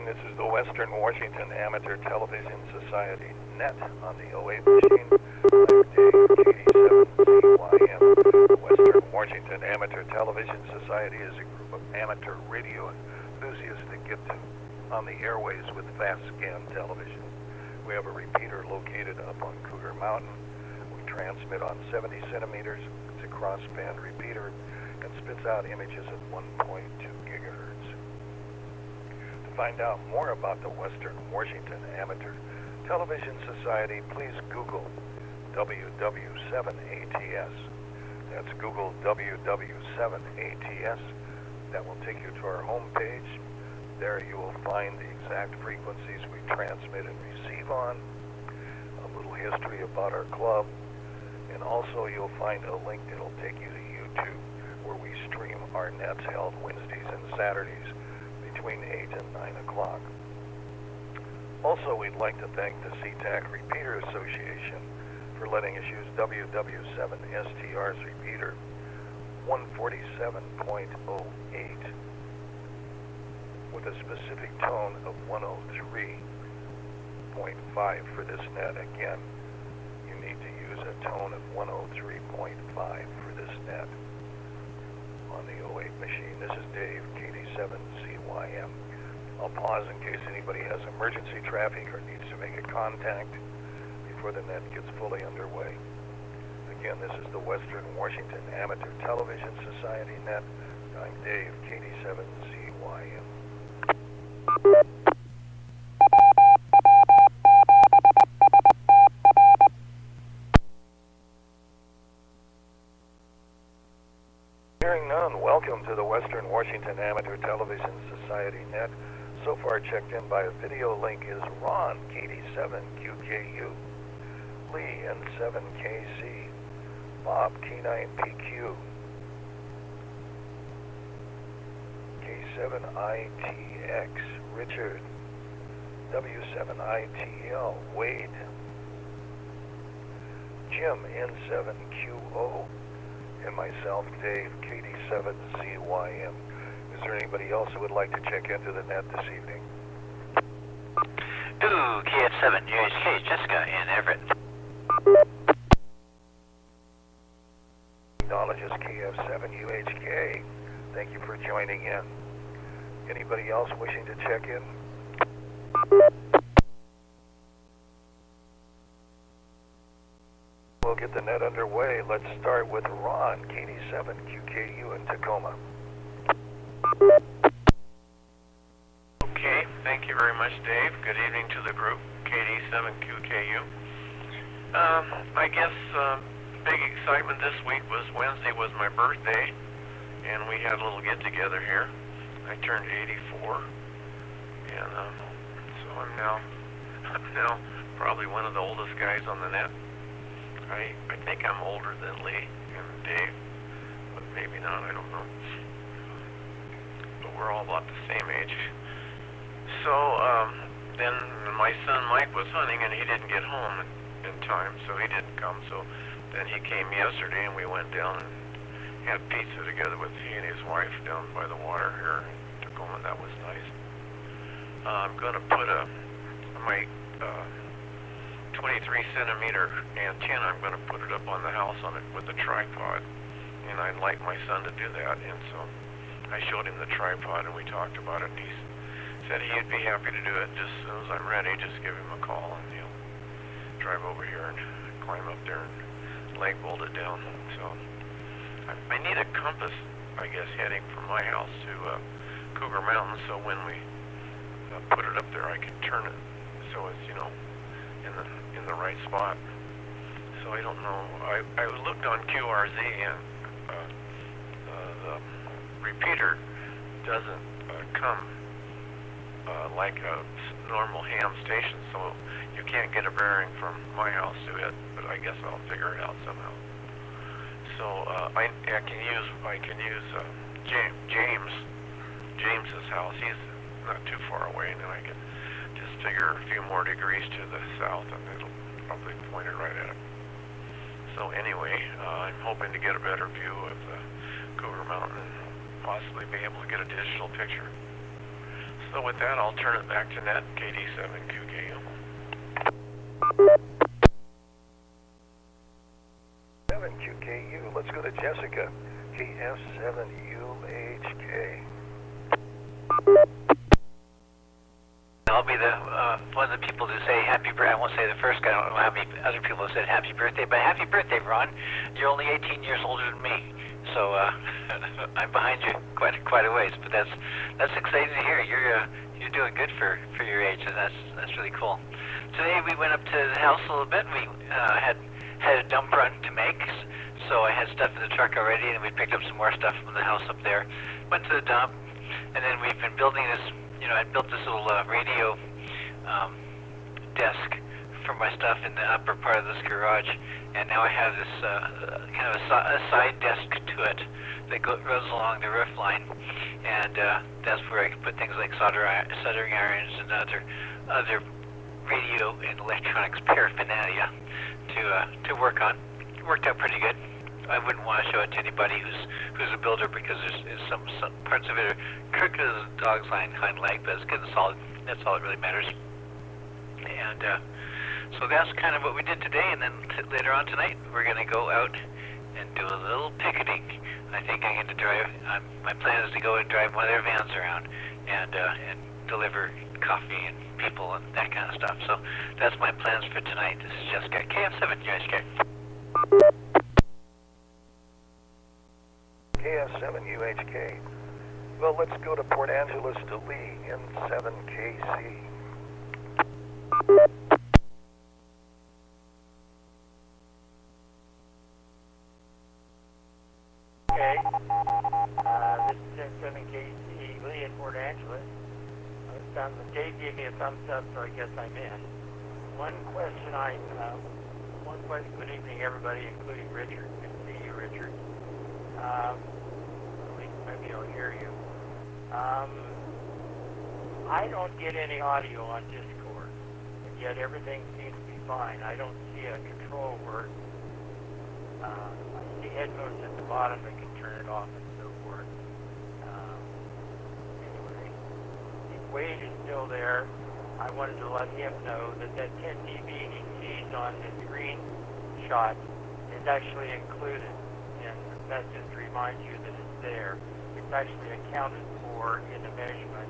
This is the Western Washington Amateur Television Society net on the 08 machine. I'm Dave, WW7ATS. The Western Washington Amateur Television Society is a group of amateur radio enthusiasts that get on the airways with fast scan television. We have a repeater located up on Cougar Mountain. We transmit on 70 centimeters. It's a crossband repeater and spits out images at 1.2 gigahertz. To find out more about the Western Washington Amateur Television Society, please Google WW7ATS. That's Google WW7ATS. That will take you to our homepage. There you will find the exact frequencies we transmit and receive on, a little history about our club, and also you'll find a link that will take you to YouTube, where we stream our nets held Wednesdays and Saturdays between 8 and 9 o'clock. Also, we'd like to thank the SeaTac Repeater Association for letting us use WW7STR's repeater 147.08 with a specific tone of 103.5 for this net. Again, you need to use a tone of 103.5 for this net on the 08 machine. This is Dave, KD7CYM. I'll pause in case anybody has emergency traffic or needs to make a contact before the net gets fully underway. Again, this is the Western Washington Amateur Television Society net. I'm Dave, KD7CYM. Hearing none, welcome to the Western Washington Amateur Television Society net. So far checked in by a video link is Ron, KD7QKU, Lee, N7KC, Bob, K9PQ, K7ITX, Richard, W7ITL, Wade, Jim, N7QO, and myself, Dave, KD7CYM. Is there anybody else who would like to check into the net this evening? Ooh, KF7UHK, Jessica in Everett. Acknowledges KF7UHK. Thank you for joining in. Anybody else wishing to check in? We'll get the net underway. Let's start with Ron, KD7QKU in Tacoma. Okay, thank you very much, Dave. Good evening to the group, KD7QKU. I guess big excitement this week was Wednesday was my birthday, and we had a little get-together here. I turned 84, and so I'm now probably one of the oldest guys on the net. I think I'm older than Lee and Dave, but maybe not, I don't know. But we're all about the same age. So then my son Mike was hunting and he didn't get home in time, so he didn't come. So then he came yesterday and we went down and had pizza together with he and his wife down by the water here in Tacoma. That was nice. I'm going to put my 23 centimeter antenna, I'm going to put it up on the house on it with a tripod, and I'd like my son to do that. And so I showed him the tripod and we talked about it, and he said he'd be happy to do it just as soon as I'm ready. Just give him a call and he'll drive over here and climb up there and leg bolt it down. So I need a compass, I guess, heading from my house to Cougar Mountain, so when we put it up there I can turn it so it's, you know, in the right spot. So I don't know. I looked on QRZ and the repeater doesn't come like a normal ham station, so you can't get a bearing from my house to it. But I guess I'll figure it out somehow. So I can use James's house. He's not too far away, and then I can just figure a few more degrees to the south, and it'll probably point it right at it. So anyway, I'm hoping to get a better view of the Cougar Mountain and possibly be able to get a digital picture. So with that, I'll turn it back to Net, KD7QKU. 7QKU. Let's go to Jessica, KF7UHK. I'll be the one of the people to say happy birthday. I won't say the first guy. I don't know how many other people have said happy birthday, but happy birthday, Ron. You're only 18 years older than me, so I'm behind you quite a ways. But that's exciting to hear. You're doing good for your age, and that's really cool. Today we went up to the house a little bit. We had a dump run to make, so I had stuff in the truck already, and we picked up some more stuff from the house up there. Went to the dump, and then we've been building this. I built this little radio desk for my stuff in the upper part of this garage, and now I have this kind of a side desk to it that runs along the roof line, and that's where I can put things like soldering irons and other radio and electronics paraphernalia to work on. It worked out pretty good. I wouldn't want to show it to anybody who's a builder because there's some parts of it are crooked as a dog's hind leg, but it's getting solid. That's all that really matters. And so that's kind of what we did today. And then later on tonight, we're going to go out and do a little picketing. I think I'm going to drive. My plan is to go and drive one of their vans around and deliver coffee and people and that kind of stuff. So that's my plans for tonight. This is Jessica, KF7UHK. KF7UHK. Well, let's go to Port Angeles to Lee in 7KC. Okay, this is 7KC Lee in Port Angeles. Dave gave me a thumbs up, so I guess I'm in. One question, good evening everybody, including Richard. Good to see you, Richard. At least maybe I'll hear you. I don't get any audio on Discord, and yet everything seems to be fine. I don't see a control word. I see headphones at the bottom that can turn it off and so forth. Anyway, if Wade is still there, I wanted to let him know that 10 dB he sees on the screenshot is actually included. And that just reminds you that it's there. It's actually accounted for in the measurement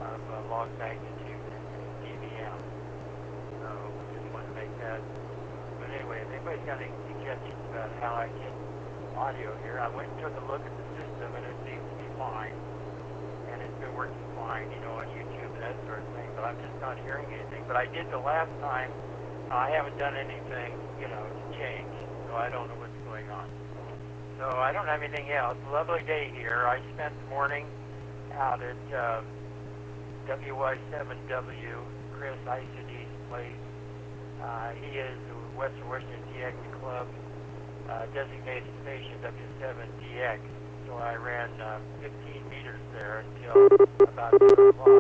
of log magnitude and dBm. So just want to make that. But anyway, if anybody's got any suggestions about how I get audio here, I went and took a look at the system and it seems to be fine. And it's been working fine, on YouTube and that sort of thing. But I'm just not hearing anything. But I did the last time. I haven't done anything, to change. So I don't know what's going on. So I don't have anything else. Lovely day here. I spent the morning out at WY7W, Chris Isid's place. He is the Western Washington DX Club designated station W7DX. So I ran 15 meters there until about 2 o'clock. I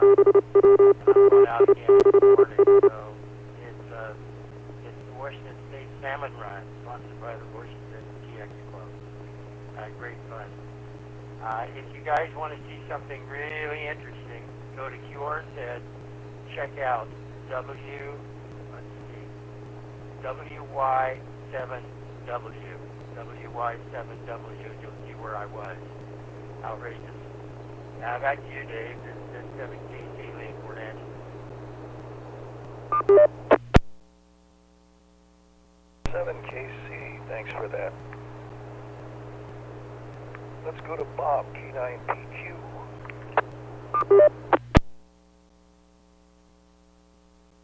went out again this morning. So it's the Washington State Salmon Run, sponsored by the Washington DX Club. Great fun. If you guys want to see something really interesting, go to QRZ, check out WY7W. WY7W. You'll see where I was. Outrageous. Now back to you, Dave. This is 7KC Lee in Port Angeles. 7KC, thanks for that. Let's go to Bob, K9PQ.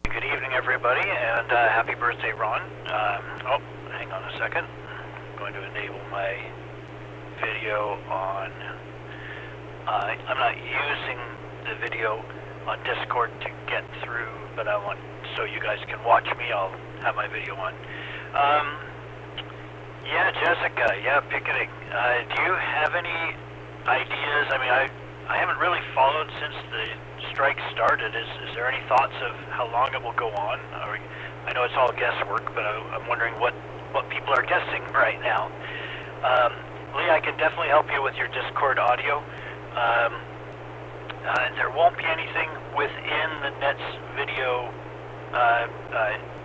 Good evening, everybody, and happy birthday, Ron. Hang on a second. I'm going to enable my video on... I'm not using the video on Discord to get through, but I want, so you guys can watch me, I'll have my video on. Yeah, Jessica, picketing. Do you have any ideas? I mean, I haven't really followed since the strike started. Is there any thoughts of how long it will go on? I know it's all guesswork, but I'm wondering what people are guessing right now. Lee, I can definitely help you with your Discord audio. There won't be anything within the Net's video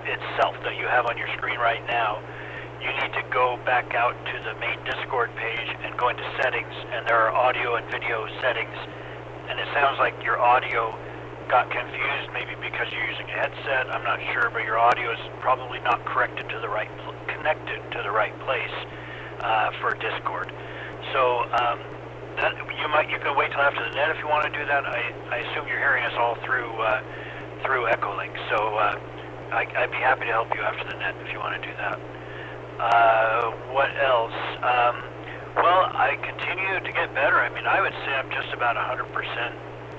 itself that you have on your screen right now. You need to go back out to the main Discord page and go into settings, and there are audio and video settings. And it sounds like your audio got confused, maybe because you're using a headset. I'm not sure, but your audio is probably not connected to the right place for Discord. So that you can wait till after the Net if you want to do that. I assume you're hearing us all through Echolink, so I'd be happy to help you after the Net if you want to do that. What else? Well, I continue to get better. I mean, I would say I'm just about 100%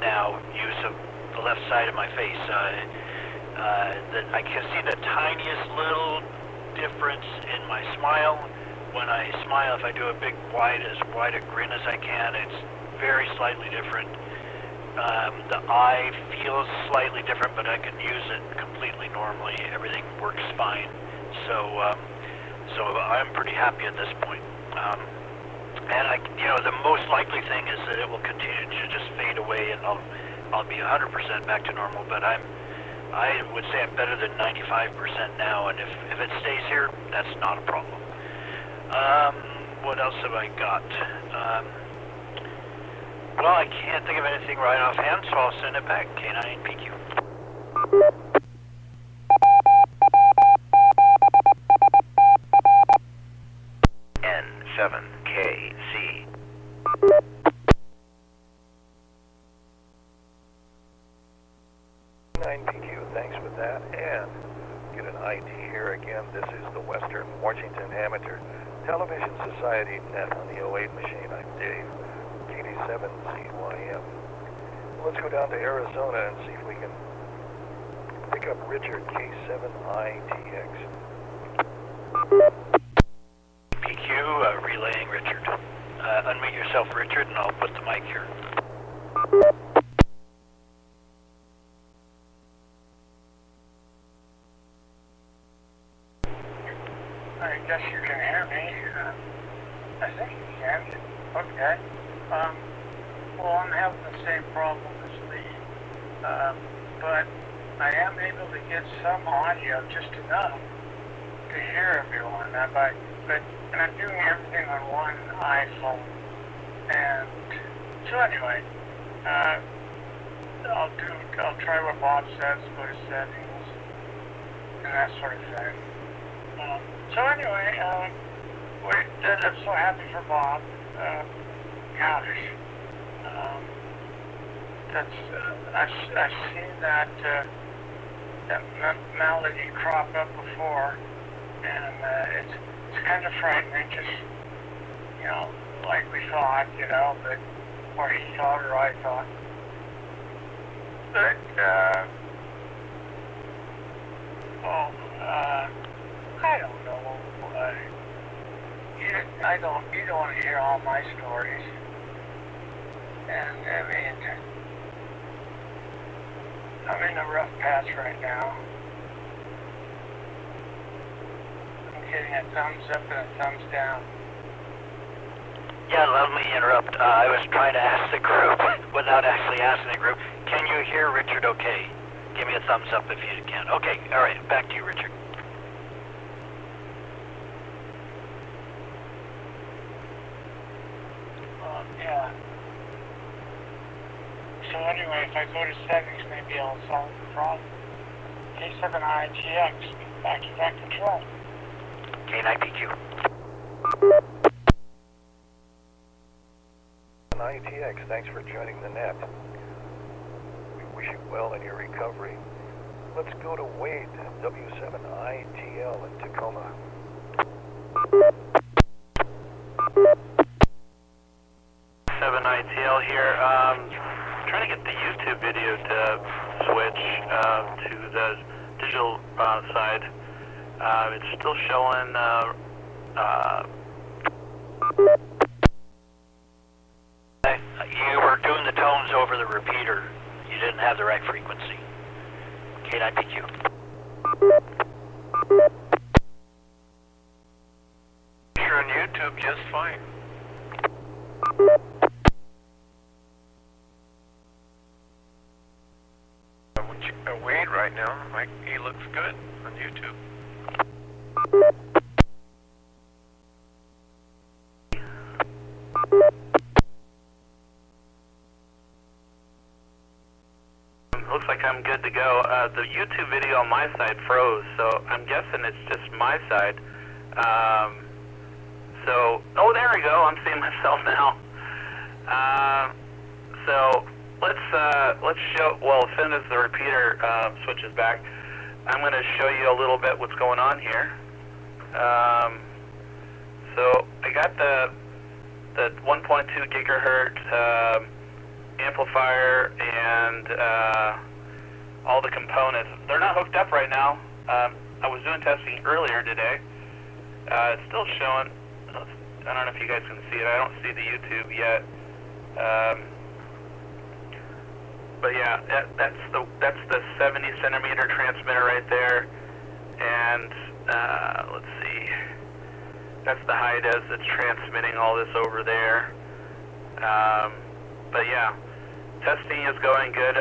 now use of the left side of my face. That I can see the tiniest little difference in my smile. When I smile, if I do a big as wide a grin as I can, it's very slightly different. The eye feels slightly different, but I can use it completely normally. Everything works fine. So I'm pretty happy at this point. And the most likely thing is that it will continue to just fade away, and I'll be 100% back to normal. But I would say I'm better than 95% now, and if it stays here, that's not a problem. What else have I got? Well, I can't think of anything right offhand, so I'll send it back. K9PQ. N7KC. K9PQ, thanks for that. And get an ID here again. This is the Western Washington Amateur Television Society Net on the 08 machine. I'm Dave, KD7CYM. Let's go down to Arizona and see if we can pick up Richard, K7ITX. PQ, relaying Richard. Unmute yourself, Richard, and I'll put the mic here. I guess you can hear me. I think you can. Okay. Well, I'm having the same problem as Lee, but I am able to get some audio, just enough to hear everyone. And I'm doing everything on one iPhone. And so anyway, I'll try what Bob says, go to settings, and that sort of thing. So anyway, I'm so happy for Bob. Gosh, I've seen that malady crop up before, and it's kind of frightening. Just like we thought, but or he thought or I thought. But I don't know. You don't want to hear all my stories. And I mean, I'm in a rough patch right now. I'm getting a thumbs up and a thumbs down. Yeah, let me interrupt. I was trying to ask the group without actually asking the group. Can you hear Richard okay? Give me a thumbs up if you can. Okay, all right, back to you, Richard. Yeah. So anyway, if I go to settings, maybe I'll solve the problem. K7ITX, back-to-back control. K9PQ. ITX, thanks for joining the Net. We wish you well in your recovery. Let's go to Wade, W7ITL in Tacoma. ITL here. Trying to get the YouTube video to switch to the digital side. It's still showing. You were doing the tones over the repeater. You didn't have the right frequency. K9PQ. You're on YouTube just fine. Wade right now. He looks good on YouTube. Looks like I'm good to go. The YouTube video on my side froze, so I'm guessing it's just my side. Oh, there we go. I'm seeing myself now. So let's show. Well, as soon as the repeater switches back, I'm going to show you a little bit what's going on here. So I got the 1.2 gigahertz amplifier and all the components. They're not hooked up right now. I was doing testing earlier today. It's still showing. I don't know if you guys can see it. I don't see the YouTube yet. But yeah, that's the 70 centimeter transmitter right there. And let's see. That's the high des that's transmitting all this over there. But yeah, testing is going good.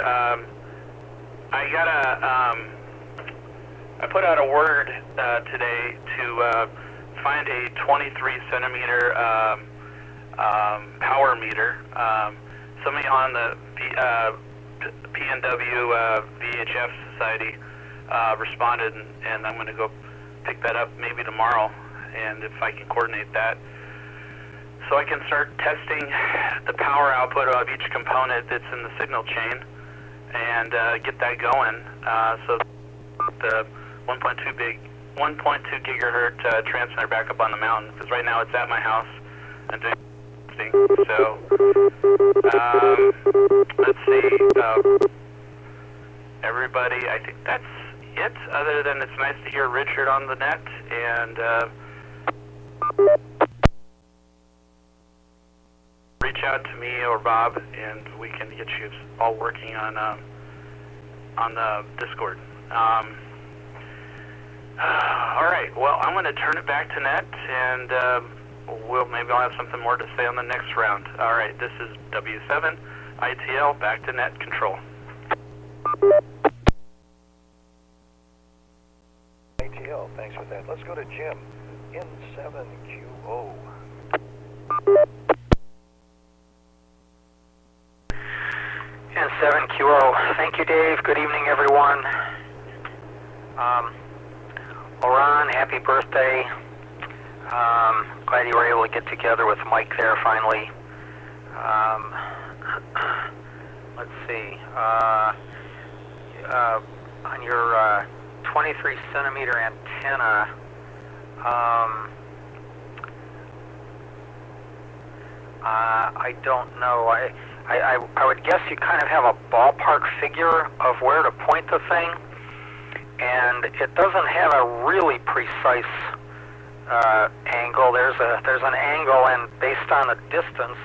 I put out a word today to find a 23 centimeter power meter. Somebody on the WW7ATS Society responded, and I'm going to go pick that up maybe tomorrow, and if I can coordinate that, so I can start testing the power output of each component that's in the signal chain and get that going. So the 1.2 gigahertz transmitter back up on the mountain, because right now it's at my house and doing testing. So let's see. Everybody, I think that's it. Other than it's nice to hear Richard on the net, and reach out to me or Bob, and we can get you all working on the Discord. All right. Well, I'm going to turn it back to net, and maybe I'll have something more to say on the next round. All right. This is W7ITL back to net control. ATL, thanks for that. Let's go to Jim in 7QO. N7QO. Thank you, Dave. Good evening, everyone. Ron, happy birthday. Glad you were able to get together with Mike there finally. Let's see. On your 23 centimeter antenna, I don't know. I would guess you kind of have a ballpark figure of where to point the thing, and it doesn't have a really precise angle. There's an angle, and based on the distance,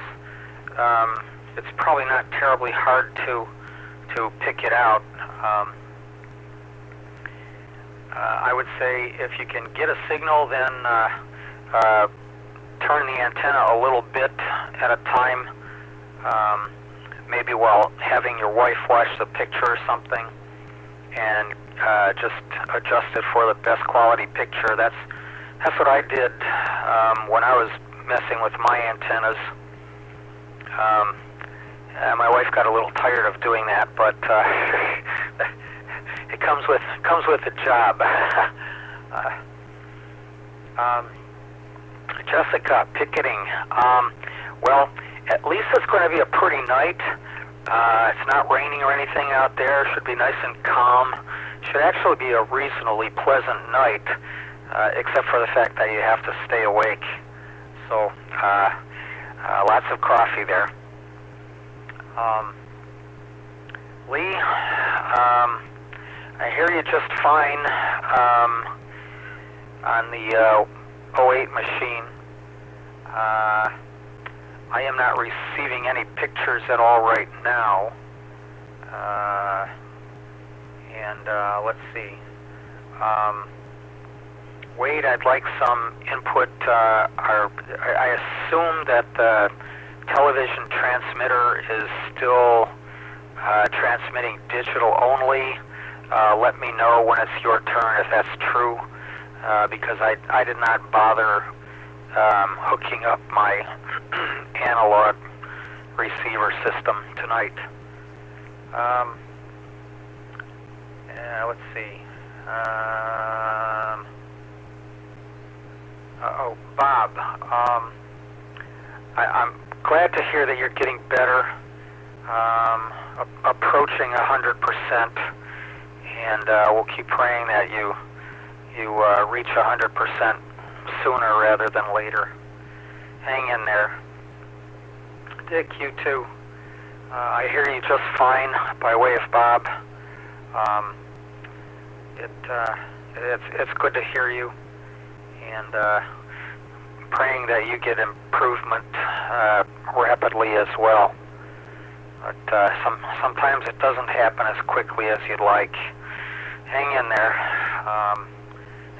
it's probably not terribly hard to pick it out. I would say if you can get a signal, then turn the antenna a little bit at a time, maybe while having your wife watch the picture or something, and just adjust it for the best quality picture. That's what I did when I was messing with my antennas. My wife got a little tired of doing that, but it comes with the job. Jessica, picketing. Well, at least it's going to be a pretty night. It's not raining or anything out there. Should be nice and calm. Should actually be a reasonably pleasant night, except for the fact that you have to stay awake. So, lots of coffee there. Lee, I hear you just fine on the 08 machine. I am not receiving any pictures at all right now. Let's see. Wade, I'd like some input. I assume that the television transmitter is still transmitting digital only. let me know when it's your turn if that's true, because I did not bother hooking up my analog receiver system tonight. Let's see. Bob, I'm glad to hear that you're getting better, approaching 100%, and we'll keep praying that you reach 100% sooner rather than later. Hang in there. Dick, you too. I hear you just fine by way of Bob. It's good to hear you, and praying that you get improvement rapidly as well. But sometimes it doesn't happen as quickly as you'd like. Hang in there.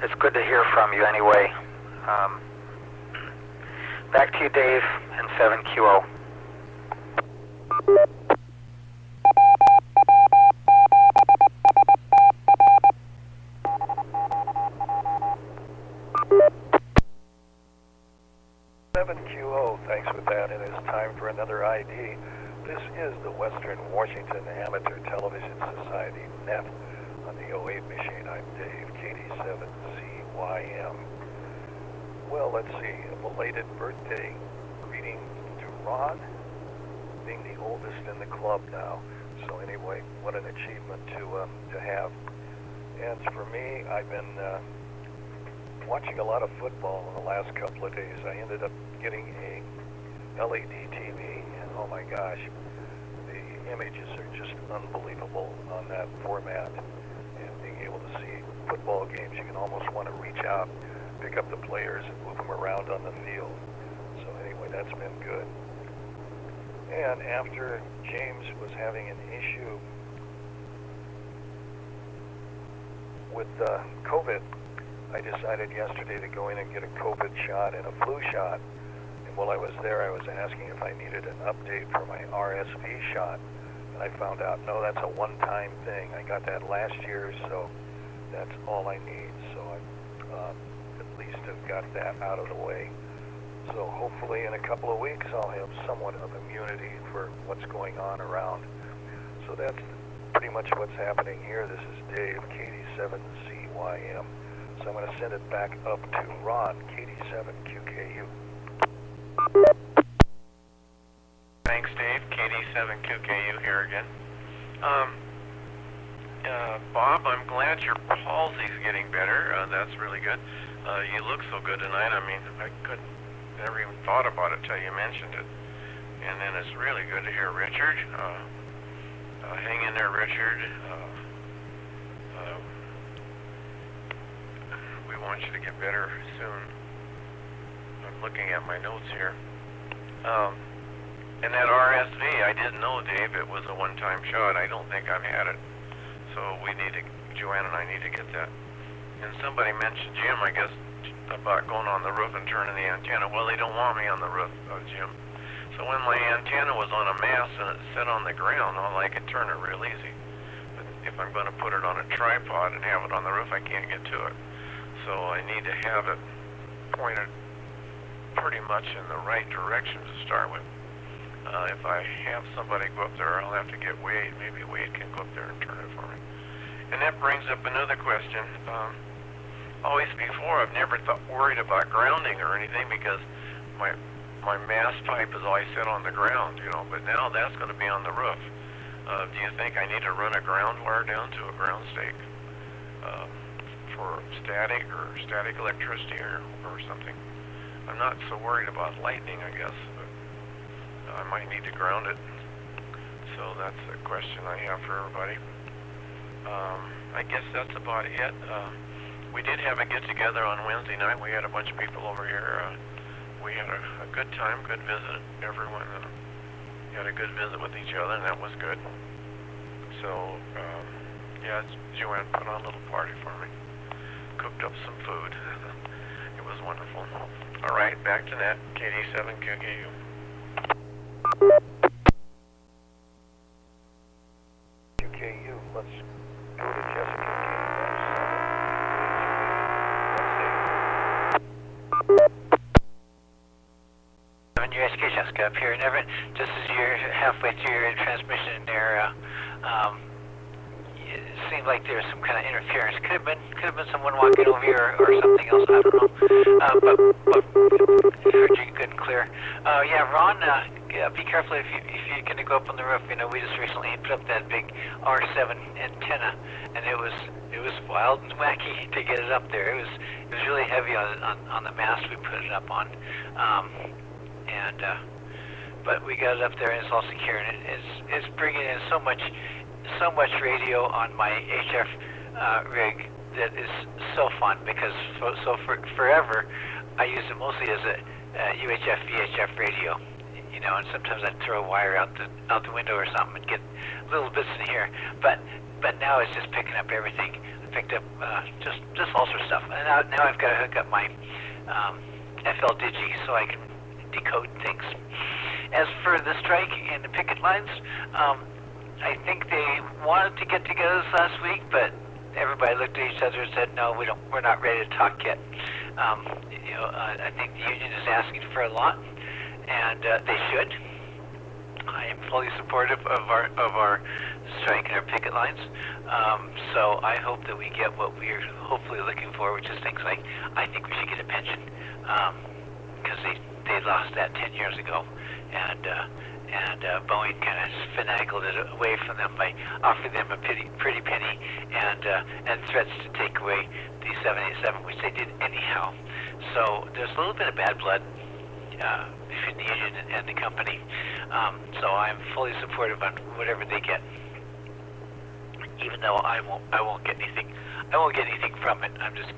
It's good to hear from you anyway. Back to you, Dave, in 7QO. Thanks for that. It is time for another ID. This is the Western Washington Amateur Television Society net on the 08 machine. I'm Dave, KD7CYM. Well, let's see. A belated birthday greeting to Ron, being the oldest in the club now. So anyway, what an achievement to have. And for me, I've been watching a lot of football in the last couple of days. I ended up getting a LED TV, and oh my gosh, the images are just unbelievable on that format. And being able to see football games, you can almost want to reach out, pick up the players, and move them around on the field. So anyway, that's been good. And after James was having an issue with COVID, I decided yesterday to go in and get a COVID shot and a flu shot. And while I was there, I was asking if I needed an update for my RSV shot. And I found out, no, that's a one-time thing. I got that last year, so that's all I need. So I at least have got that out of the way. So hopefully in a couple of weeks, I'll have somewhat of immunity for what's going on around. So that's pretty much what's happening here. This is Dave, KD7CYM. So I'm going to send it back up to Ron, KD7QKU. Thanks, Dave. KD7QKU here again. Bob, I'm glad your palsy's getting better. That's really good. You look so good tonight. I mean, I never even thought about it till you mentioned it. And then it's really good to hear Richard. Hang in there, Richard. We want you to get better soon. I'm looking at my notes here. And that RSV, I didn't know, Dave, it was a one-time shot. I don't think I've had it. So Joanne and I need to get that. And somebody mentioned, Jim, I guess, about going on the roof and turning the antenna. Well, they don't want me on the roof, Jim. So when my antenna was on a mast and it set on the ground, I could turn it real easy. But if I'm going to put it on a tripod and have it on the roof, I can't get to it. So I need to have it pointed pretty much in the right direction to start with. If I have somebody go up there, I'll have to get Wade. Maybe Wade can go up there and turn it for me. And that brings up another question. Always before, I've never worried about grounding or anything because my mast pipe is always set on the ground, but now that's going to be on the roof. Do you think I need to run a ground wire down to a ground stake for static electricity or something? I'm not so worried about lightning, I guess, but I might need to ground it. So that's a question I have for everybody. I guess that's about it. We did have a get-together on Wednesday night. We had a bunch of people over here. We had a good time, good visit. Everyone had a good visit with each other, and that was good. So, yeah, Joanne put on a little party for me. Cooked up some food. It was wonderful. All right, back to that. KD7QKU. QKU, let's go to Jeff UHK, Jessica, up here in Everett. Just as you're halfway through your transmission there, it seemed like there was some kind of interference. Could have been someone walking over you or something else. I don't know. But heard you good and clear. Yeah, Ron. Be careful if you're going to go up on the roof. You know, we just recently put up that big R7 antenna, and it was wild and wacky to get it up there. It was really heavy on the mast we put it up on, but we got it up there and it's all secure, and it's bringing in so much radio on my HF rig that is so fun, because forever I used it mostly as a UHF VHF radio, you know, and sometimes I'd throw a wire out the window or something and get little bits in here, but now it's just picking up everything. I picked up just all sorts of stuff, and now I've got to hook up my FL Digi so I can decode things. As for the strike and the picket lines, I think they wanted to get together this last week, but everybody looked at each other and said, "No, we're not ready to talk yet." You know, I think the union is asking for a lot, and they should. I am fully supportive of our strike and our picket lines. So I hope that we get what we're hopefully looking for, which is things like, I think we should get a pension, because they lost that 10 years ago, and Boeing kind of finagled it away from them by offering them a pretty penny and threats to take away the 787, which they did anyhow. So there's a little bit of bad blood between the union and the company. So I'm fully supportive on whatever they get, even though I won't get anything. I won't get anything from it. I'm just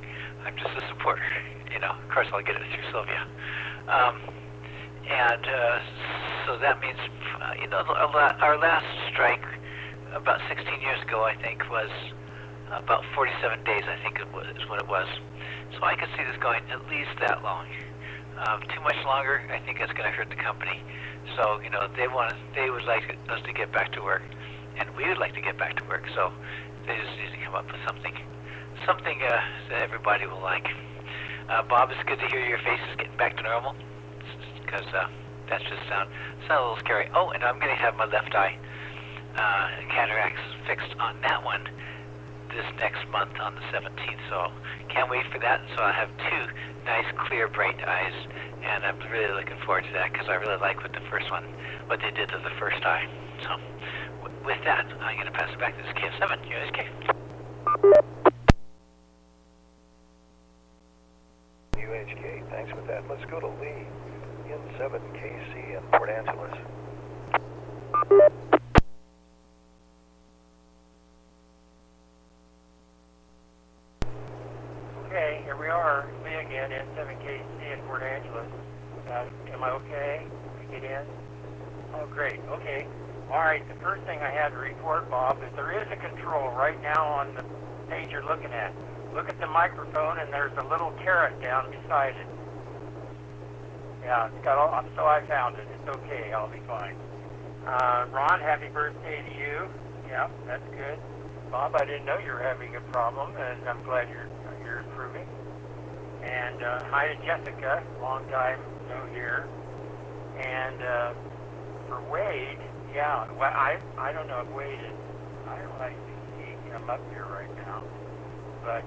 a supporter. You know, of course I'll get it through Sylvia. So that means, you know, our last strike about 16 years ago, I think, was about 47 days, I think is what it was. So I could see this going at least that long. Too much longer, I think that's going to hurt the company. So, you know, they would like us to get back to work, and we would like to get back to work. So they just need to come up with something that everybody will like. Bob, it's good to hear your face is getting back to normal, because that just sound a little scary. Oh, and I'm going to have my left eye cataracts fixed on that one this next month on the 17th, so can't wait for that. So I have two nice, clear, bright eyes, and I'm really looking forward to that, because I really like what they did to the first eye. So with that, I'm going to pass it back to this KF7, USK. UHK, thanks for that. Let's go to Lee in 7KC in Port Angeles. Okay, here we are, me again, N7KC in Port Angeles. Am I okay to get in? Oh, great, okay. All right, the first thing I had to report, Bob, is there is a control right now on the page you're looking at. Look at the microphone, and there's a little carrot down beside it. Yeah, it's got all, so I found it. It's okay, I'll be fine. Ron, happy birthday to you. Yeah, that's good. Bob, I didn't know you were having a problem, and I'm glad you're improving. And hi to Jessica, long time no here. And for Wade, yeah, well, I don't know if Wade is, I don't like to see him up here right now. But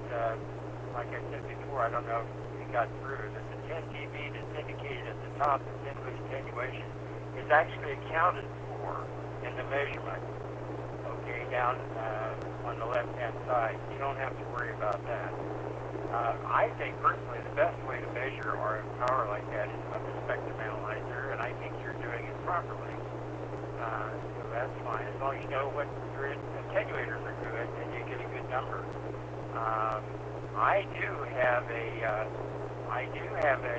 like I said before, I don't know if he got through. That the 10 dB that's indicated at the top, the thin-loose attenuation, is actually accounted for in the measurement. Okay, down on the left-hand side. You don't have to worry about that. I think personally the best way to measure RF power like that is with the spectrum analyzer, and I think you're doing it properly. So that's fine. As long as you know what your attenuators are good, and you get a good number. I do have a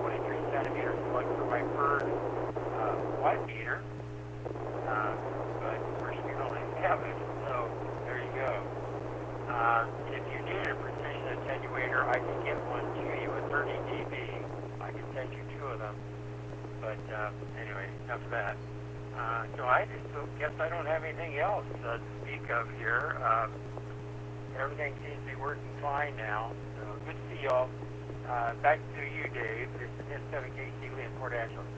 23 centimeter plug for my bird watt meter, but of course you don't have it, so there you go. If you need a precision attenuator, I can get one to you at 30 dB. I can send you two of them. But anyway, enough of that. So I guess I don't have anything else to speak of here. Everything seems to be working fine now. So good to see y'all. Back to you, Dave. This is S7KC Lee in Port Ashland.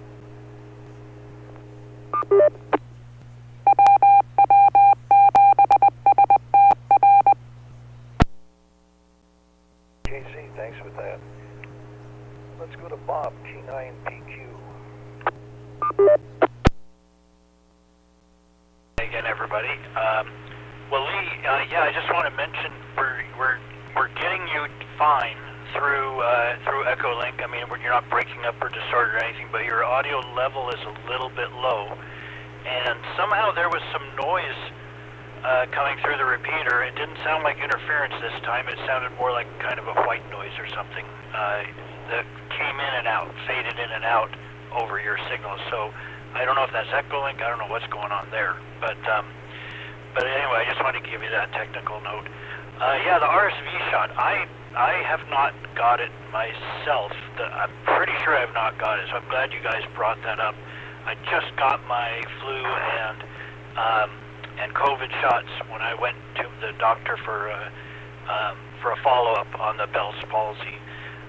KC, thanks for that. Let's go to Bob, G9PQ. Again, everybody. Well, Lee, yeah, I just want to mention we're getting you fine through Echolink. I mean, you're not breaking up or distorted or anything, but your audio level is a little bit low, and somehow there was some noise coming through the repeater. It didn't sound like interference this time. It sounded more like kind of a white noise or something that came in and out, faded in and out over your signal. So I don't know if that's Echolink. I don't know what's going on there, but anyway, I just wanted to give you that technical note. Yeah, the RSV shot. I have not got it myself. I'm pretty sure I've not got it, so I'm glad you guys brought that up. I just got my flu and COVID shots when I went to the doctor for a follow-up on the Bell's palsy.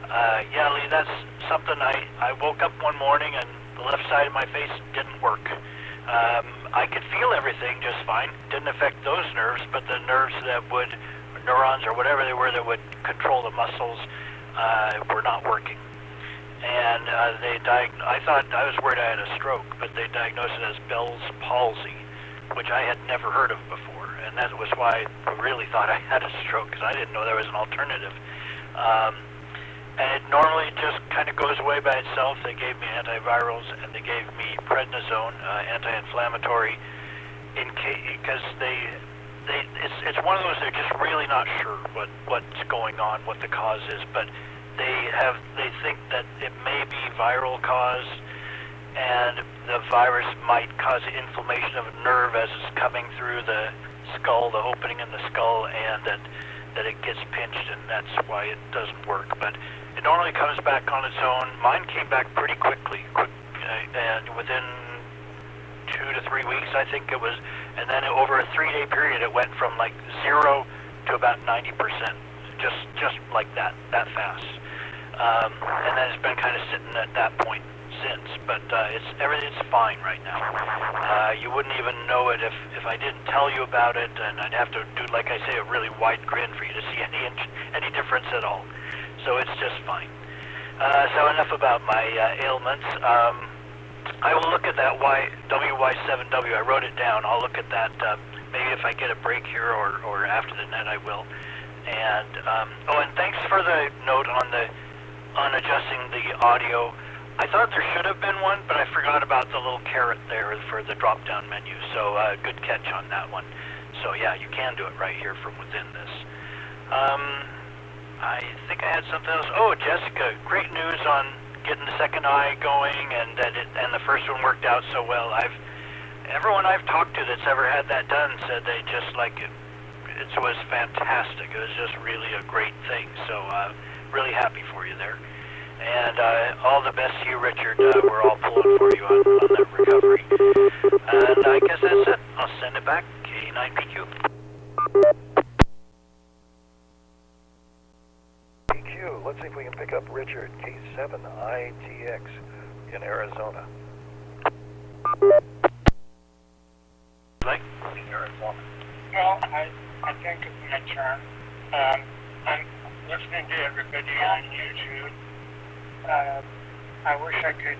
Yeah, Lee, that's something I woke up one morning and the left side of my face didn't work. I could feel everything just fine. Didn't affect those nerves, but the nerves that would, neurons or whatever they were that would control the muscles, were not working. And I thought I was worried I had a stroke, but they diagnosed it as Bell's palsy, which I had never heard of before, and that was why I really thought I had a stroke, because I didn't know there was an alternative. And it normally just kind of goes away by itself. They gave me antivirals and they gave me prednisone, anti-inflammatory, because it's one of those they're just really not sure what's going on, what the cause is, but they think that it may be viral caused, and the virus might cause inflammation of a nerve as it's coming through the skull, the opening in the skull, and that it gets pinched, and that's why it doesn't work. But it normally comes back on its own. Mine came back pretty quickly, and within 2 to 3 weeks, I think it was, and then over a 3-day period, it went from like 0 to about 90%, just like that fast. And then it's been kind of sitting at that point since, but everything's fine right now. You wouldn't even know it if I didn't tell you about it, and I'd have to do, like I say, a really wide grin for you to see any difference at all. So it's just fine. So enough about my ailments. I will look at that WY7W. I wrote it down. I'll look at that. Maybe if I get a break here or after the net, I will. And and thanks for the note on adjusting the audio. I thought there should have been one, but I forgot about the little caret there for the drop-down menu. So good catch on that one. So yeah, you can do it right here from within this. I think I had something else. Oh, Jessica, great news on getting the second eye going, and the first one worked out so well. Everyone I've talked to that's ever had that done said they just like it. It was fantastic. It was just really a great thing. So really happy for you there. And all the best to you, Richard. We're all pulling for you on that recovery. And I guess that's it. I'll send it back. K9PQ. PQ, let's see if we can pick up Richard, K7ATS in Arizona. Like? Arizona. Well, I think it's my turn. I'm listening to everybody on YouTube. I wish I could,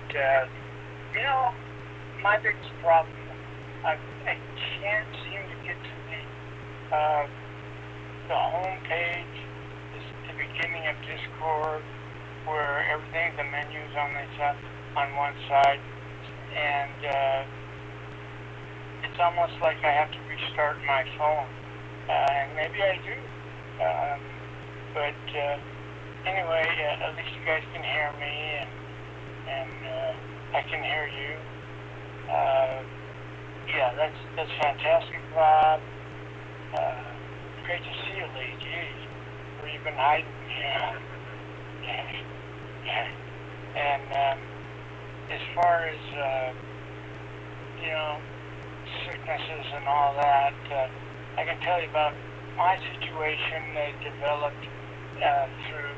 my biggest problem, I can't seem to get to the home page, the beginning of Discord, where everything, the menus on one side, and it's almost like I have to restart my phone, and maybe I do, but anyway, at least you guys can hear me, and I can hear you. Yeah, that's fantastic, Bob. Great to see you, Lee. Geez, where you been hiding? Yeah. And as far as sicknesses and all that, I can tell you about my situation. They developed through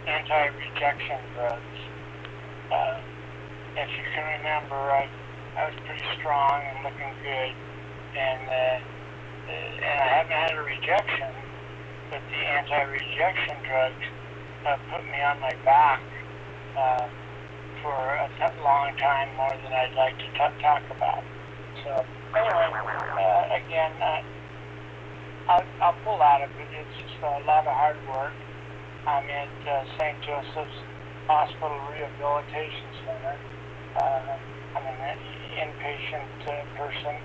anti-rejection drugs. If you can remember, I was pretty strong and looking good, and I haven't had a rejection, but the anti-rejection drugs put me on my back for a long time, more than I'd like to talk about. So anyway, again, I'll pull out of it. It's just a lot of hard work. I'm at St. Joseph's Hospital Rehabilitation Center. I'm an inpatient person,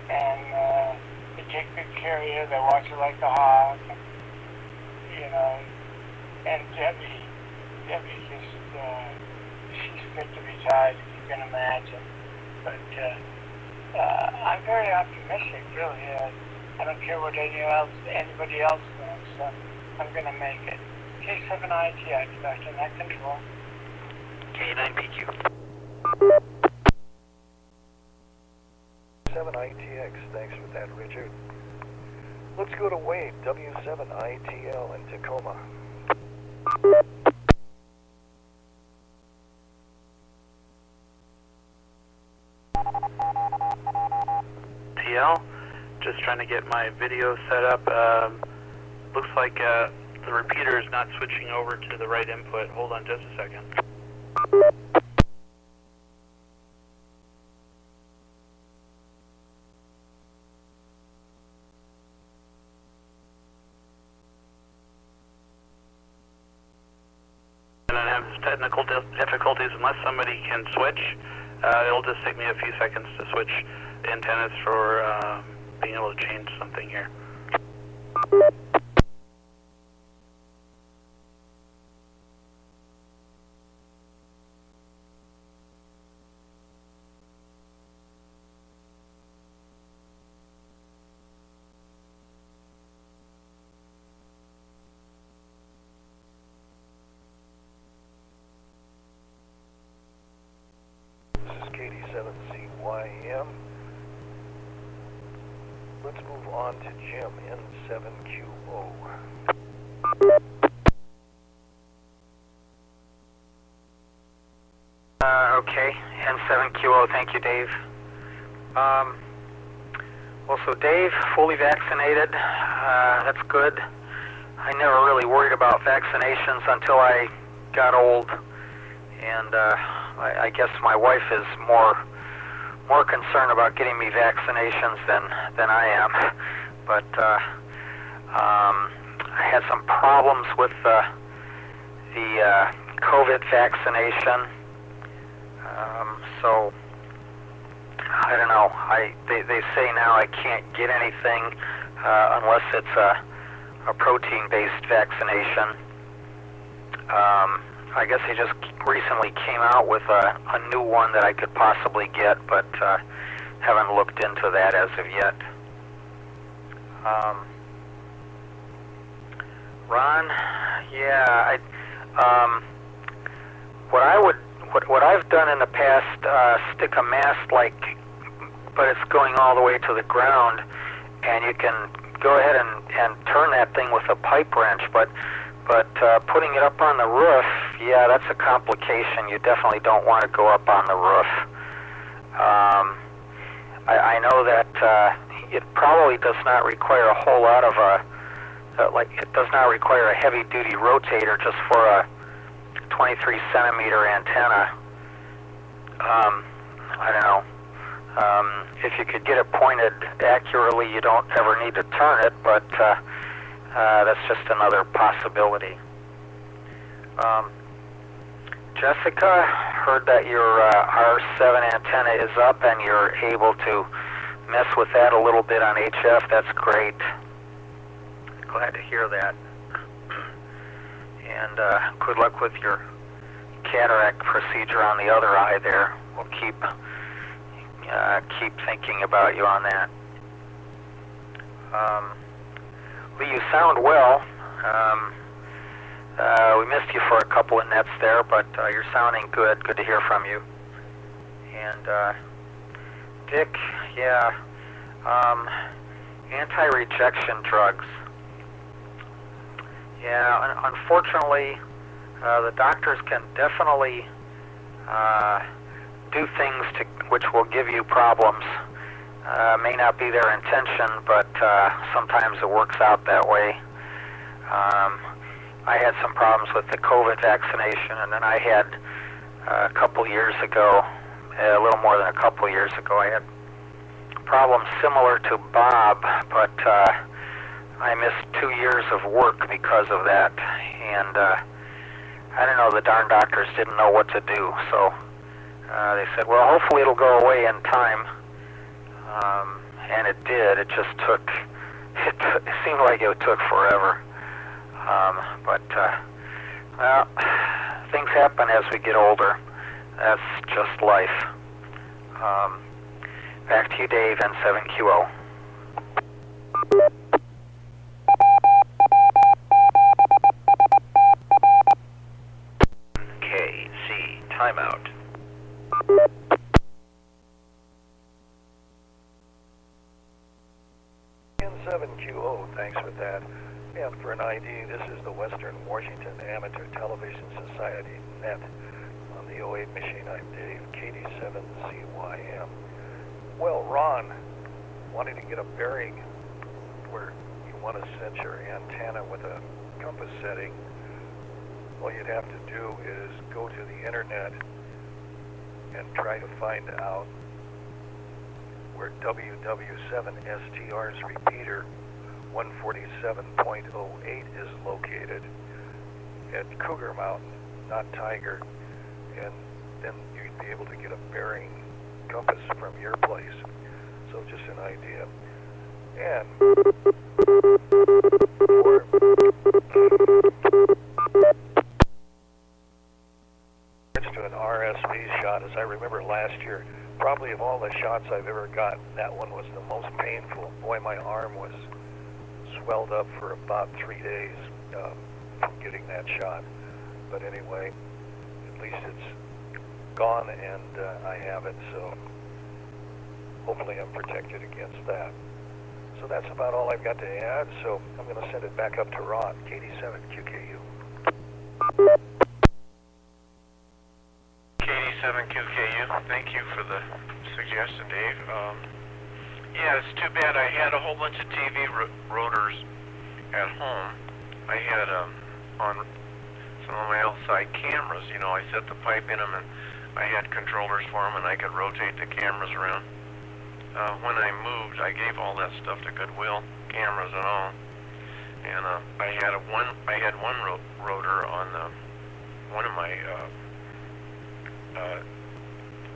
and they take good care of you. They watch you like a hog, you know. And Debbie just, she's fit to be tied, if you can imagine. But I'm very optimistic, really. I don't care what anybody else thinks. I'm going to make it. K7ITX, back to net control. K9PQ. 7ITX, thanks for that, Richard. Let's go to Wade, W7ITL in Tacoma. TL, just trying to get my video set up. Looks like the repeater is not switching over to the right input. Hold on just a second. And I have technical difficulties. Unless somebody can switch, it'll just take me a few seconds to switch antennas for being able to change something here. This is KD7CYM. Let's move on to Jim, N7QO. Okay, N7QO, thank you, Dave. Well, so Dave, fully vaccinated, that's good. I never really worried about vaccinations until I got old, and I guess my wife is more concerned about getting me vaccinations than I am. But I had some problems with the COVID vaccination. So I don't know. They say now I can't get anything unless it's a protein-based vaccination. I guess they just recently came out with a new one that I could possibly get, but haven't looked into that as of yet. Ron, yeah, what I've done in the past, stick a mast but it's going all the way to the ground, and you can go ahead and turn that thing with a pipe wrench, but putting it up on the roof, yeah, that's a complication. You definitely don't want to go up on the roof. I know that it probably does not require a whole lot of it does not require a heavy-duty rotator just for a 23-centimeter antenna. I don't know. If you could get it pointed accurately, you don't ever need to turn it, but that's just another possibility. Jessica, heard that your R7 antenna is up and you're able to mess with that a little bit on HF. That's great. Glad to hear that. And good luck with your cataract procedure on the other eye there. We'll keep thinking about you on that. Lee, you sound well. We missed you for a couple of nets there, but you're sounding good. Good to hear from you. And Dick, yeah, anti-rejection drugs. Yeah, unfortunately, The doctors can definitely do things which will give you problems. May not be their intention, but sometimes it works out that way. I had some problems with the COVID vaccination, and then I had a couple years ago, a little more than a couple years ago, I had problems similar to Bob, but I missed 2 years of work because of that, and I don't know, the darn doctors didn't know what to do, so they said, well, hopefully it'll go away in time, and it did. It just took, it seemed like it took forever, but well, things happen as we get older. That's just life. Back to you, Dave, N7QO. KC, timeout. N7QO, thanks for that. And for an ID, this is the Western Washington Amateur Television Society net. On the 08 machine, I'm Dave, KD7CYM. Well, Ron, wanting to get a bearing where you want to set your antenna with a compass setting, all you'd have to do is go to the internet and try to find out where WW7STR's repeater 147.08 is located at Cougar Mountain, not Tiger, and then you'd be able to get a bearing compass from your place. So just an idea. And to an RSV shot, as I remember last year, probably of all the shots I've ever gotten, that one was the most painful. Boy, my arm was swelled up for about 3 days from getting that shot. But anyway, at least it's gone and I have it, so hopefully I'm protected against that. So that's about all I've got to add, so I'm going to send it back up to Ron, KD7QKU. KD7QKU, thank you for the suggestion, Dave. Yeah, it's too bad. I had a whole bunch of TV rotors at home. I had on some of my outside cameras, you know, I set the pipe in them and I had controllers for them and I could rotate the cameras around. When I moved, I gave all that stuff to Goodwill, cameras and all. And I had one rotor on one of my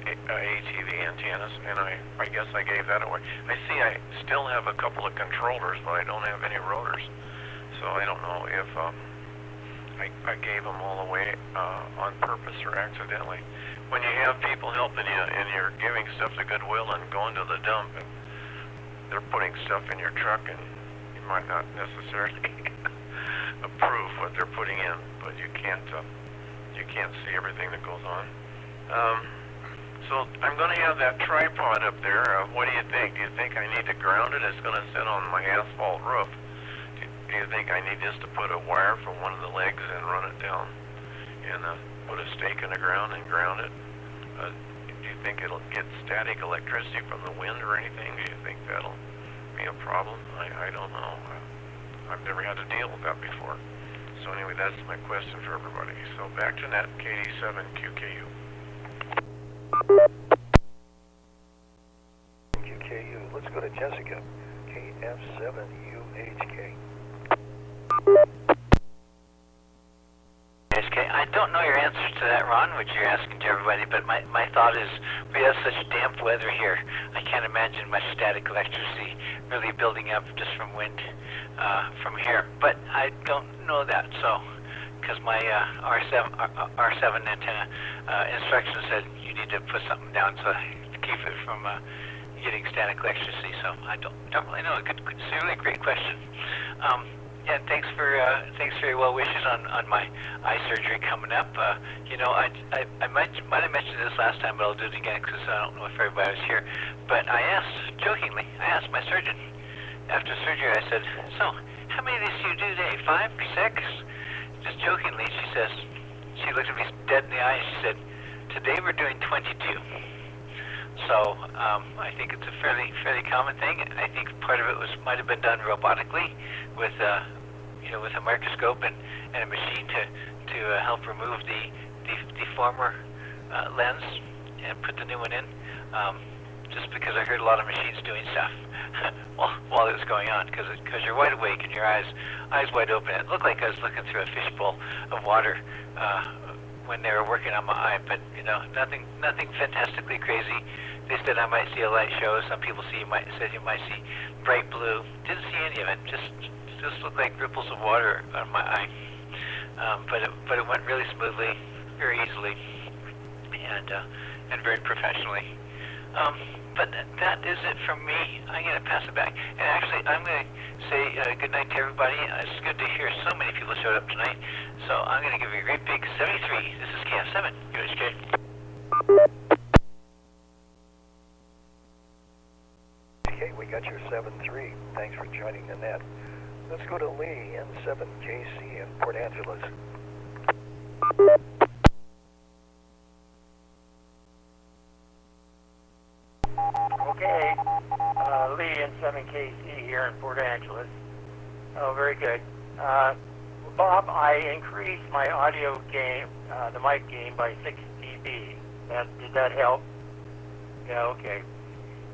ATV antennas, and I guess I gave that away. I see I still have a couple of controllers, but I don't have any rotors. So I don't know if I gave them all away on purpose or accidentally. When you have people helping you and you're giving stuff to Goodwill and going to the dump and they're putting stuff in your truck and you might not necessarily approve what they're putting in, but you can't see everything that goes on. So I'm going to have that tripod up there. What do you think? Do you think I need to ground it? It's going to sit on my asphalt roof. Do you think I need just to put a wire from one of the legs and run it down and put a stake in the ground and ground it? Do you think it'll get static electricity from the wind or anything? Do you think that'll be a problem? I don't know. I've never had to deal with that before. So anyway, that's my question for everybody. So back to net, KD7QKU. QKU. Let's go to Jessica, KF7UHK. I don't know your answer to that, Ron, which you're asking to everybody, but my thought is we have such damp weather here. I can't imagine much static electricity really building up just from wind from here. But I don't know that, so because my R7 antenna instructions said you need to put something down to keep it from getting static electricity. So I don't really know. It's a really great question. Yeah, thanks for your well wishes on my eye surgery coming up. You know, I might have mentioned this last time, but I'll do it again because I don't know if everybody was here. But I asked my surgeon after surgery. I said, "So, how many of these do you do a day? 5, 6?" Just jokingly, she says, she looked at me dead in the eye and she said, "Today we're doing 22." So I think it's a fairly common thing. I think part of it might have been done robotically with with a microscope and a machine to help remove the former lens and put the new one in. Just because I heard a lot of machines doing stuff while it was going on, because you're wide awake and your eyes wide open. It looked like I was looking through a fishbowl of water when they were working on my eye, but nothing fantastically crazy. They said I might see a light show. Some people said you might see bright blue. Didn't see any of it. Just looked like ripples of water on my eye. But it went really smoothly, very easily, and very professionally. But that is it from me. I'm going to pass it back. And actually, I'm going to say good night to everybody. It's good to hear so many people showed up tonight. So I'm going to give you a great big 73. This is KF7, UHK. Okay, we got your 7-3. Thanks for joining the net. Let's go to Lee, N7KC in Port Angeles. Okay, Lee N7KC here in Port Angeles. Oh, very good. Bob, I increased my audio gain, the mic gain by 6 dB. Did that help? Yeah, okay.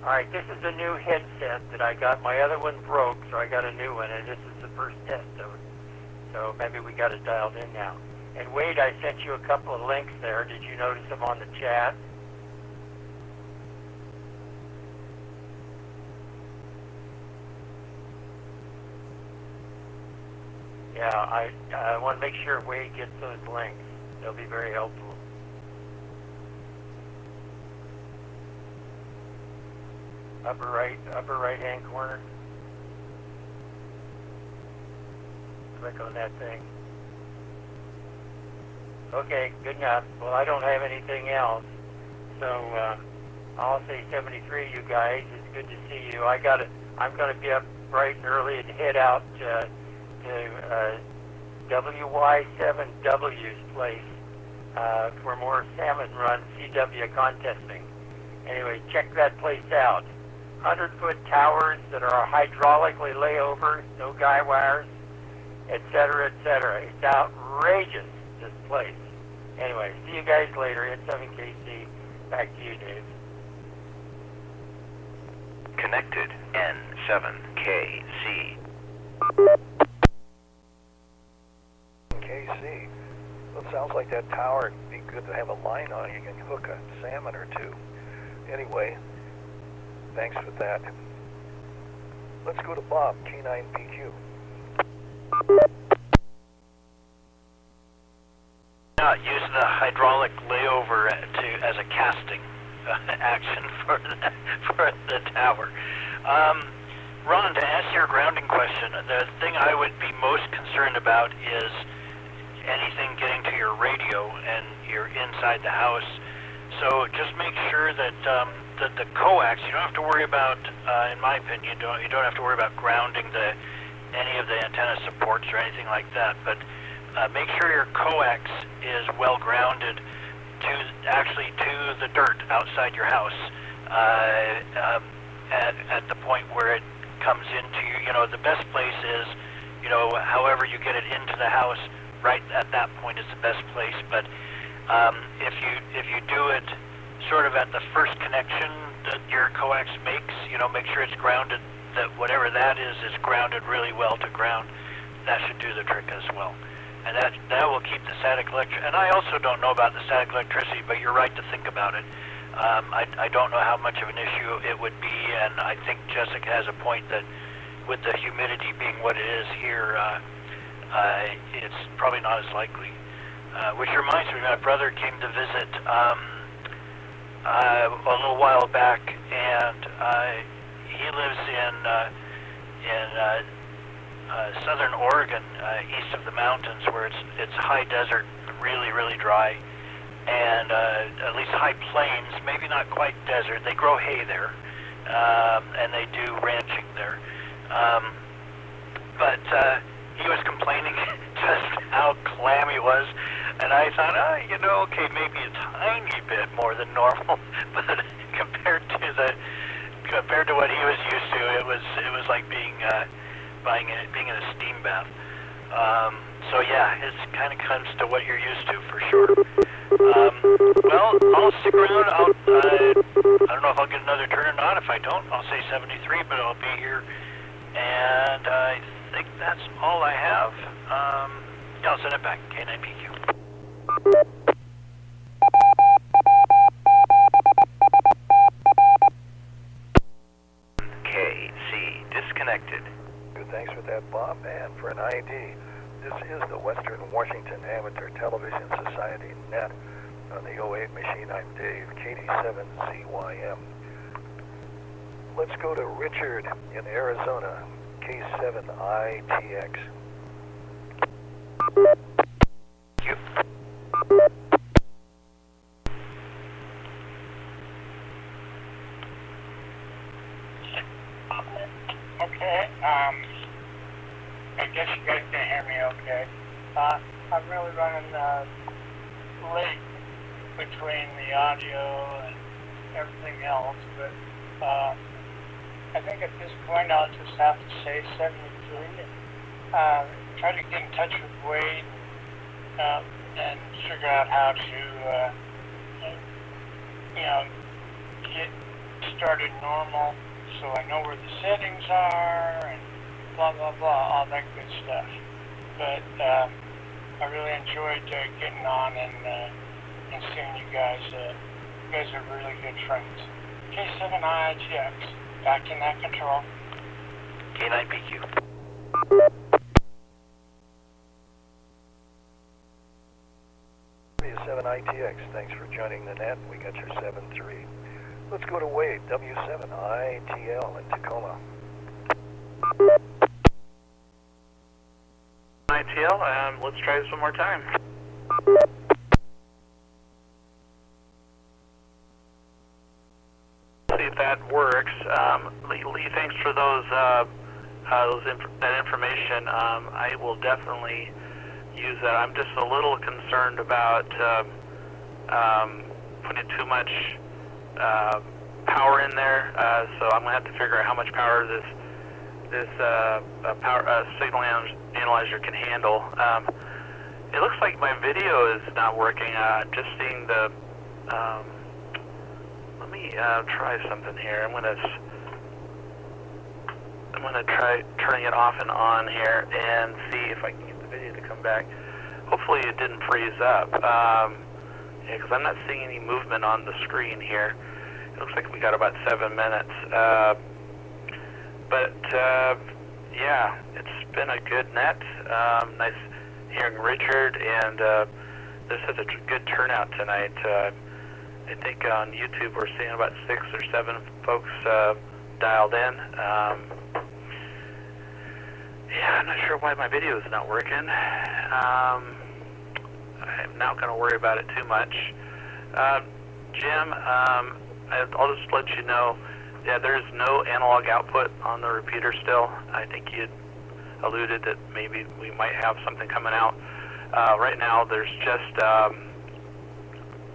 All right, this is a new headset that I got. My other one broke, so I got a new one, and this is the first test of it. So maybe we got it dialed in now. And Wade, I sent you a couple of links there. Did you notice them on the chat? Yeah, I want to make sure Wade gets those links. They'll be very helpful. Upper right hand corner. Click on that thing. Okay, good enough. Well, I don't have anything else, so I'll say 73. You guys, it's good to see you. I'm going to be up bright and early and head out to WY7W's place for more salmon run CW contesting. Anyway, check that place out. 100-foot towers that are hydraulically layover, no guy wires, etc., etc. It's outrageous, this place. Anyway, see you guys later. N7KC. Back to you, Dave. Connected, N7KC. KC. Well, it sounds like that tower would be good to have a line on. You can hook a salmon or two. Anyway, thanks for that. Let's go to Bob, K9PQ. Use the hydraulic layover as a casting action for the tower. Ron, to answer your grounding question, the thing I would be most concerned about is anything getting to your radio and you're inside the house. So just make sure that the coax, you don't have to worry about, in my opinion, you don't have to worry about grounding any of the antenna supports or anything like that. But make sure your coax is well grounded to the dirt outside your house at the point where it comes into the best place is however you get it into the house, right at that point is the best place. But if you do it sort of at the first connection that your coax makes, make sure it's grounded, that whatever that is grounded really well to ground. That should do the trick as well. And that will keep the static electricity. And I also don't know about the static electricity, but you're right to think about it. I don't know how much of an issue it would be, and I think Jessica has a point that with the humidity being what it is here, it's probably not as likely. Which reminds me, my brother came to visit a little while back, and he lives in southern Oregon, east of the mountains, where it's high desert, really, really dry, and at least high plains, maybe not quite desert. They grow hay there, and they do ranching there. But he was complaining just how clammy it was. And I thought, okay, maybe a tiny bit more than normal, but compared to what he was used to, it was like being in a steam bath. So yeah, it's kind of comes to what you're used to for sure. Well, I'll stick around. I don't know if I'll get another turn or not. If I don't, I'll say 73, but I'll be here. And I think that's all I have. Yeah, I'll send it back. K9PQ. KC disconnected. Thanks for that, Bob. And for an ID, this is the Western Washington Amateur Television Society net. On the 08 machine, I'm Dave, KD7CYM. Let's go to Richard in Arizona, K7ITX. Thank you. Okay, I guess you guys can hear me okay. I'm really running late between the audio and everything else, but I think at this point I'll just have to say 73 and try to get in touch with Wade and figure out how to, get started normal so I know where the settings are and blah, blah, blah, all that good stuff. But I really enjoyed getting on and seeing you guys. You guys are really good friends. K7ITX, back in that control. K9PQ. W7ITX, thanks for joining the net. We got your 7-3. Let's go to Wade, W7ITL in Tacoma. ITL, let's try this one more time. See if that works. Lee, thanks for that information. I will definitely use that. I'm just a little concerned about putting too much power in there, so I'm gonna have to figure out how much power this signal analyzer can handle. It looks like my video is not working. Just seeing the. Let me try something here. I'm gonna try turning it off and on here and see if I can get the video to come back. Hopefully it didn't freeze up. Yeah, because I'm not seeing any movement on the screen here. It looks like we got about 7 minutes. Yeah, it's been a good net. Nice hearing Richard, and there's such a good turnout tonight. I think on YouTube we're seeing about 6 or 7 folks dialed in. Yeah, I'm not sure why my video is not working. I'm not going to worry about it too much. Jim, I'll just let you know, yeah, there's no analog output on the repeater still. I think you alluded that maybe we might have something coming out. Right now there's just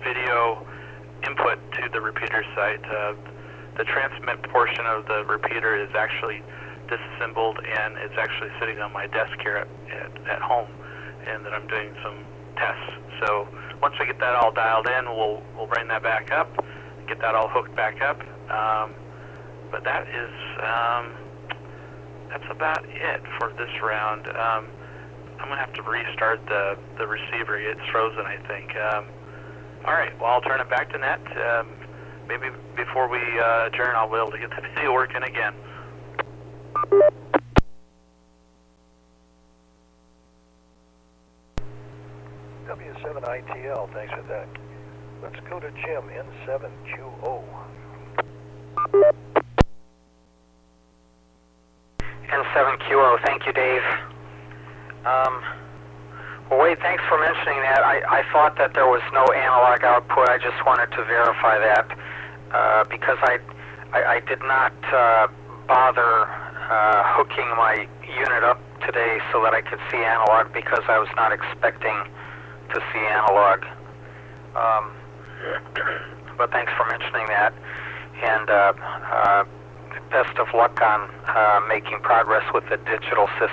video input to the repeater site. The transmit portion of the repeater is actually disassembled, and it's actually sitting on my desk here at home, and that I'm doing some tests. So once we get that all dialed in, we'll bring that back up, get that all hooked back up. But that is that's about it for this round. I'm gonna have to restart the receiver. It's frozen, I think. All right, well, I'll turn it back to net. Maybe before we adjourn, I'll be able to get the video working again. W7ITL, thanks for that. Let's go to Jim, N7QO. N7QO, thank you, Dave. Well, Wade, thanks for mentioning that. I thought that there was no analog output. I just wanted to verify that because I did not bother hooking my unit up today so that I could see analog, because I was not expecting to see analog. But thanks for mentioning that, and best of luck on making progress with the digital system.